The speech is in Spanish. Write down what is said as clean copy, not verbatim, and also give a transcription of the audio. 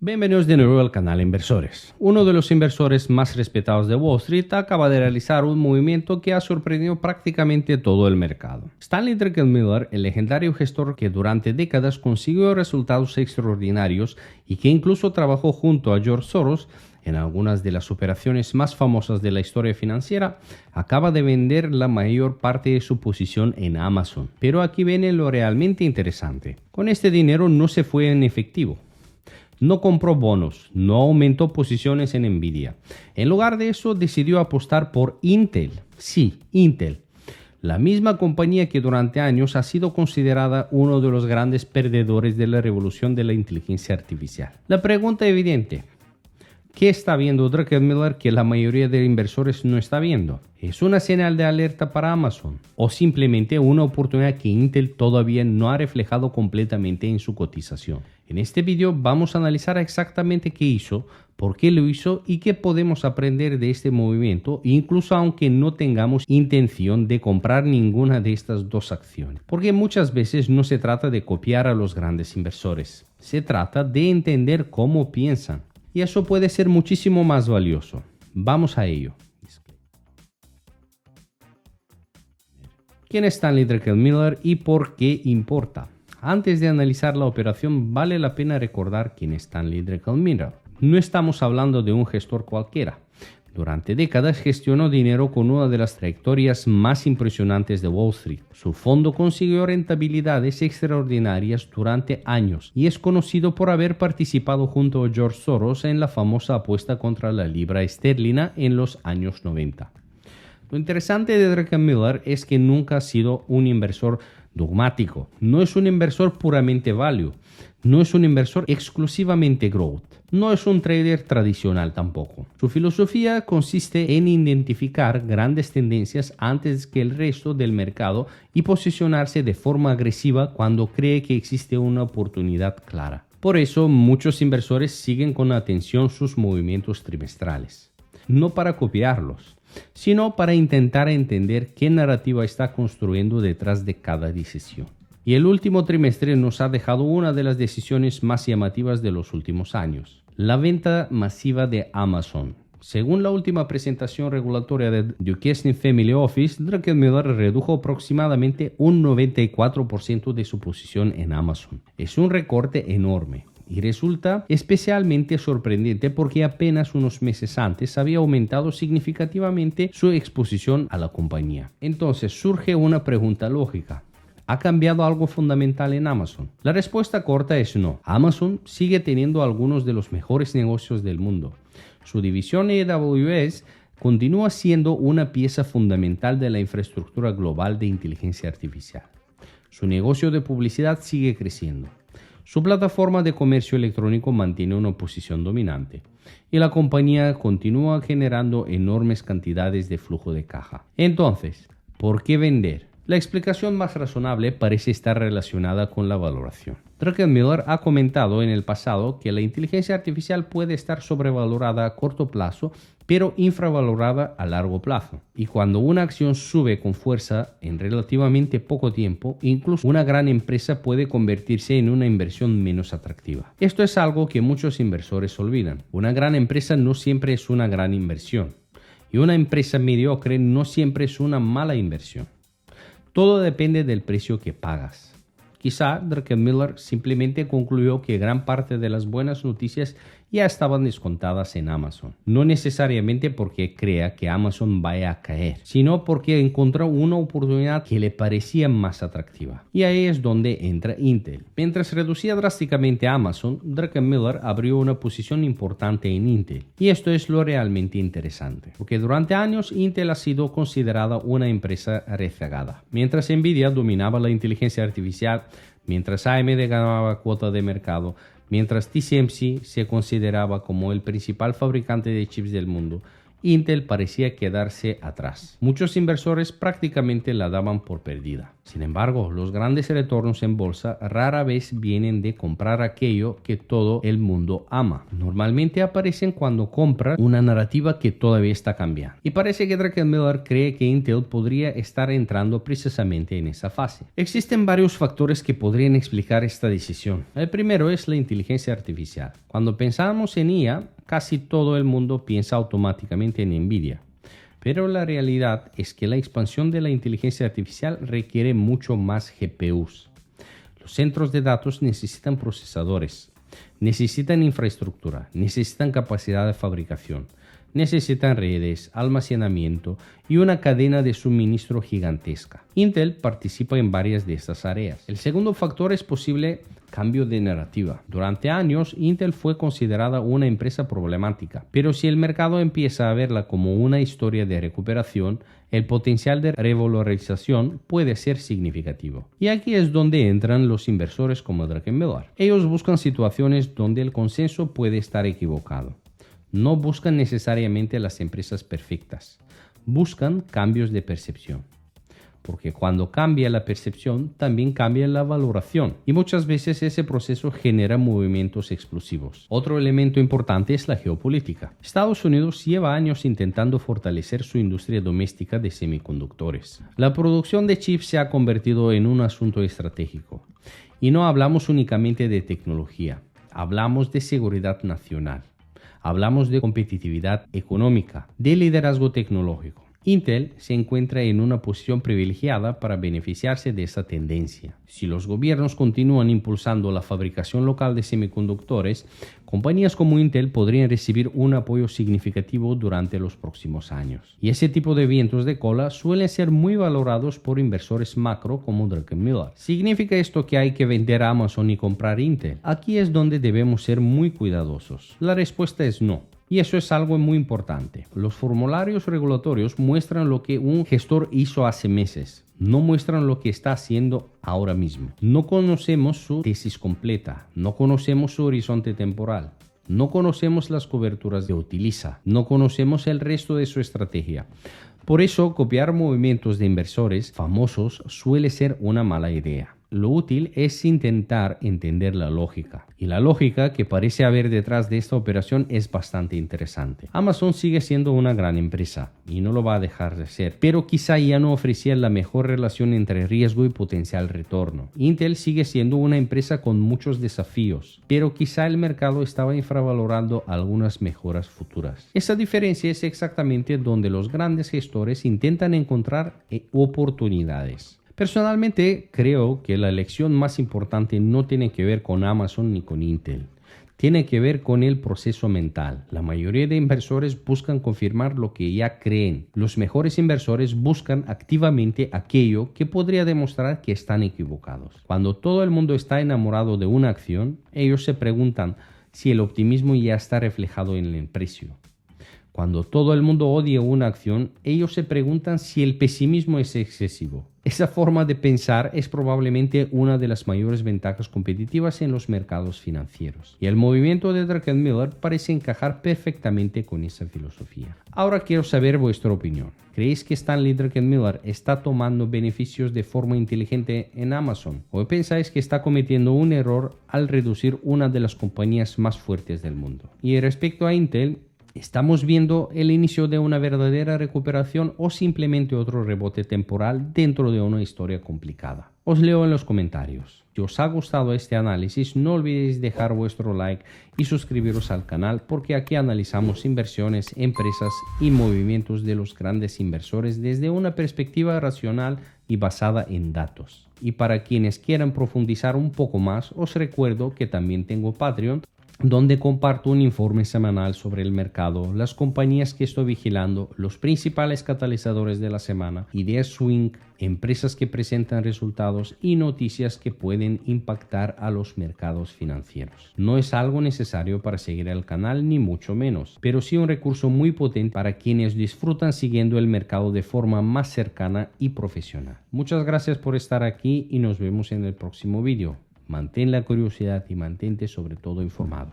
Bienvenidos de nuevo al canal Inversores. Uno de los inversores más respetados de Wall Street acaba de realizar un movimiento que ha sorprendido prácticamente todo el mercado. Stanley Druckenmiller, el legendario gestor que durante décadas consiguió resultados extraordinarios y que incluso trabajó junto a George Soros en algunas de las operaciones más famosas de la historia financiera, acaba de vender la mayor parte de su posición en Amazon. Pero aquí viene lo realmente interesante. Con este dinero no se fue en efectivo. No compró bonos, no aumentó posiciones en Nvidia. En lugar de eso, decidió apostar por Intel. Sí, Intel. La misma compañía que durante años ha sido considerada uno de los grandes perdedores de la revolución de la inteligencia artificial. La pregunta evidente: ¿qué está viendo Druckenmiller que la mayoría de inversores no está viendo? ¿Es una señal de alerta para Amazon? ¿O simplemente una oportunidad que Intel todavía no ha reflejado completamente en su cotización? En este vídeo vamos a analizar exactamente qué hizo, por qué lo hizo y qué podemos aprender de este movimiento, incluso aunque no tengamos intención de comprar ninguna de estas dos acciones. Porque muchas veces no se trata de copiar a los grandes inversores, se trata de entender cómo piensan. Y eso puede ser muchísimo más valioso. Vamos a ello. ¿Quién es Stanley Druckenmiller y por qué importa? Antes de analizar la operación, vale la pena recordar quién es Stanley Druckenmiller. No estamos hablando de un gestor cualquiera. Durante décadas gestionó dinero con una de las trayectorias más impresionantes de Wall Street. Su fondo consiguió rentabilidades extraordinarias durante años y es conocido por haber participado junto a George Soros en la famosa apuesta contra la libra esterlina en los años 90. Lo interesante de Druckenmiller es que nunca ha sido un inversor dogmático. No es un inversor puramente value. No es un inversor exclusivamente growth. No es un trader tradicional tampoco. Su filosofía consiste en identificar grandes tendencias antes que el resto del mercado y posicionarse de forma agresiva cuando cree que existe una oportunidad clara. Por eso muchos inversores siguen con atención sus movimientos trimestrales. No para copiarlos, sino para intentar entender qué narrativa está construyendo detrás de cada decisión. Y el último trimestre nos ha dejado una de las decisiones más llamativas de los últimos años: la venta masiva de Amazon. Según la última presentación regulatoria de Duquesne Family Office, Druckenmiller redujo aproximadamente un 94% de su posición en Amazon. Es un recorte enorme. Y resulta especialmente sorprendente porque apenas unos meses antes había aumentado significativamente su exposición a la compañía. Entonces surge una pregunta lógica: ¿ha cambiado algo fundamental en Amazon? La respuesta corta es no. Amazon sigue teniendo algunos de los mejores negocios del mundo. Su división AWS continúa siendo una pieza fundamental de la infraestructura global de inteligencia artificial. Su negocio de publicidad sigue creciendo. Su plataforma de comercio electrónico mantiene una posición dominante y la compañía continúa generando enormes cantidades de flujo de caja. Entonces, ¿por qué vender? La explicación más razonable parece estar relacionada con la valoración. Druckenmiller ha comentado en el pasado que la inteligencia artificial puede estar sobrevalorada a corto plazo, pero infravalorada a largo plazo. Y cuando una acción sube con fuerza en relativamente poco tiempo, incluso una gran empresa puede convertirse en una inversión menos atractiva. Esto es algo que muchos inversores olvidan. Una gran empresa no siempre es una gran inversión. Y una empresa mediocre no siempre es una mala inversión. Todo depende del precio que pagas. Quizá Druckenmiller simplemente concluyó que gran parte de las buenas noticias ya estaban descontadas en Amazon. No necesariamente porque crea que Amazon vaya a caer, sino porque encontró una oportunidad que le parecía más atractiva. Y ahí es donde entra Intel. Mientras reducía drásticamente a Amazon, Druckenmiller abrió una posición importante en Intel. Y esto es lo realmente interesante, porque durante años Intel ha sido considerada una empresa rezagada. Mientras Nvidia dominaba la inteligencia artificial, mientras AMD ganaba cuota de mercado, mientras TSMC se consideraba como el principal fabricante de chips del mundo, Intel parecía quedarse atrás. Muchos inversores prácticamente la daban por perdida. Sin embargo, los grandes retornos en bolsa rara vez vienen de comprar aquello que todo el mundo ama. Normalmente aparecen cuando compran una narrativa que todavía está cambiando. Y parece que Druckenmiller cree que Intel podría estar entrando precisamente en esa fase. Existen varios factores que podrían explicar esta decisión. El primero es la inteligencia artificial. Cuando pensamos en IA, casi todo el mundo piensa automáticamente en Nvidia. Pero la realidad es que la expansión de la inteligencia artificial requiere mucho más GPUs. Los centros de datos necesitan procesadores, necesitan infraestructura, necesitan capacidad de fabricación, necesitan redes, almacenamiento y una cadena de suministro gigantesca. Intel participa en varias de estas áreas. El segundo factor es posible cambio de narrativa. Durante años, Intel fue considerada una empresa problemática, pero si el mercado empieza a verla como una historia de recuperación, el potencial de revalorización puede ser significativo. Y aquí es donde entran los inversores como Druckenmiller. Ellos buscan situaciones donde el consenso puede estar equivocado. No buscan necesariamente las empresas perfectas, buscan cambios de percepción. Porque cuando cambia la percepción, también cambia la valoración. Y muchas veces ese proceso genera movimientos explosivos. Otro elemento importante es la geopolítica. Estados Unidos lleva años intentando fortalecer su industria doméstica de semiconductores. La producción de chips se ha convertido en un asunto estratégico. Y no hablamos únicamente de tecnología, hablamos de seguridad nacional. Hablamos de competitividad económica, de liderazgo tecnológico. Intel se encuentra en una posición privilegiada para beneficiarse de esa tendencia. Si los gobiernos continúan impulsando la fabricación local de semiconductores, compañías como Intel podrían recibir un apoyo significativo durante los próximos años. Y ese tipo de vientos de cola suelen ser muy valorados por inversores macro como Druckenmiller. ¿Significa esto que hay que vender a Amazon y comprar Intel? Aquí es donde debemos ser muy cuidadosos. La respuesta es no. Y eso es algo muy importante. Los formularios regulatorios muestran lo que un gestor hizo hace meses, no muestran lo que está haciendo ahora mismo. No conocemos su tesis completa, no conocemos su horizonte temporal, no conocemos las coberturas que utiliza, no conocemos el resto de su estrategia. Por eso, copiar movimientos de inversores famosos suele ser una mala idea. Lo útil es intentar entender la lógica. Y la lógica que parece haber detrás de esta operación es bastante interesante. Amazon sigue siendo una gran empresa y no lo va a dejar de ser, pero quizá ya no ofrecía la mejor relación entre riesgo y potencial retorno. Intel sigue siendo una empresa con muchos desafíos, pero quizá el mercado estaba infravalorando algunas mejoras futuras. Esa diferencia es exactamente donde los grandes gestores intentan encontrar oportunidades. Personalmente creo que la lección más importante no tiene que ver con Amazon ni con Intel. Tiene que ver con el proceso mental. La mayoría de inversores buscan confirmar lo que ya creen. Los mejores inversores buscan activamente aquello que podría demostrar que están equivocados. Cuando todo el mundo está enamorado de una acción, ellos se preguntan si el optimismo ya está reflejado en el precio. Cuando todo el mundo odia una acción, ellos se preguntan si el pesimismo es excesivo. Esa forma de pensar es probablemente una de las mayores ventajas competitivas en los mercados financieros. Y el movimiento de Druckenmiller parece encajar perfectamente con esa filosofía. Ahora quiero saber vuestra opinión. ¿Creéis que Stanley Druckenmiller está tomando beneficios de forma inteligente en Amazon? ¿O pensáis que está cometiendo un error al reducir una de las compañías más fuertes del mundo? Y respecto a Intel, ¿estamos viendo el inicio de una verdadera recuperación o simplemente otro rebote temporal dentro de una historia complicada? Os leo en los comentarios. Si os ha gustado este análisis, no olvidéis dejar vuestro like y suscribiros al canal porque aquí analizamos inversiones, empresas y movimientos de los grandes inversores desde una perspectiva racional y basada en datos. Y para quienes quieran profundizar un poco más, os recuerdo que también tengo Patreon, donde comparto un informe semanal sobre el mercado, las compañías que estoy vigilando, los principales catalizadores de la semana, ideas swing, empresas que presentan resultados y noticias que pueden impactar a los mercados financieros. No es algo necesario para seguir el canal ni mucho menos, pero sí un recurso muy potente para quienes disfrutan siguiendo el mercado de forma más cercana y profesional. Muchas gracias por estar aquí y nos vemos en el próximo vídeo. Mantén la curiosidad y mantente sobre todo informado.